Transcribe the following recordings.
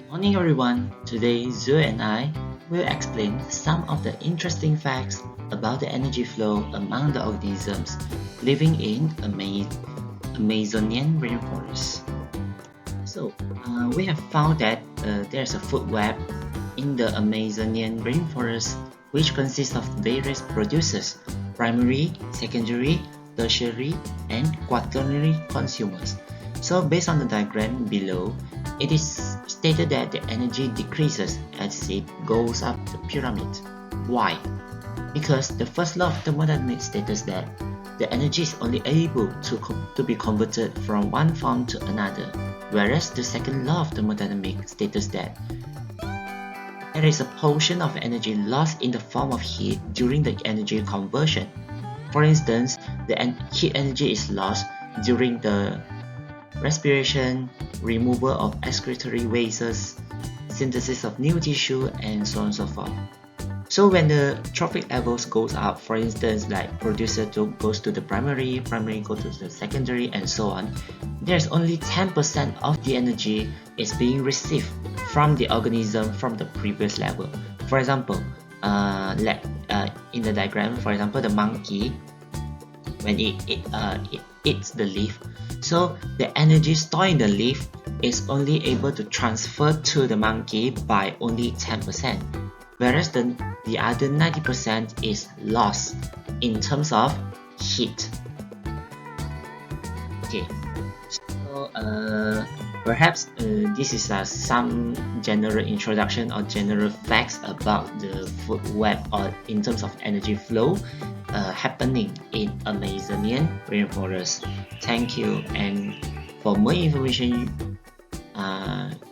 Morning everyone, today Zoe and I will explain some of the interesting facts about the energy flow among the organisms living in Amazonian rainforest. We have found that there's a food web in the Amazonian rainforest which consists of various producers, primary, secondary, tertiary, and quaternary consumers. So based on the diagram below, it is stated that the energy decreases as it goes up the pyramid. Why? Because the first law of thermodynamics states that the energy is only able to be converted from one form to another, whereas the second law of thermodynamics states that there is a portion of energy lost in the form of heat during the energy conversion. For instance, the heat energy is lost during the respiration, removal of excretory wastes, synthesis of new tissue, and so on and so forth. So when the trophic levels goes up, for instance, like producer goes to the primary goes to the secondary, and so on, there's only 10% of the energy is being received from the organism from the previous level. For example, in the diagram, for example, the monkey, when it eats the leaf, so the energy stored in the leaf is only able to transfer to the monkey by only 10%, whereas the other 90% is lost in terms of heat. Okay, so perhaps this is some general introduction or general facts about the food web or in terms of energy flow happening in Amazonian rainforest. Thank you, and for more information,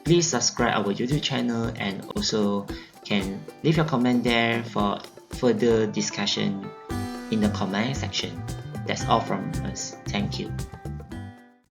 please subscribe our YouTube channel and also can leave your comment there for further discussion in the comment section. That's all from us. Thank you.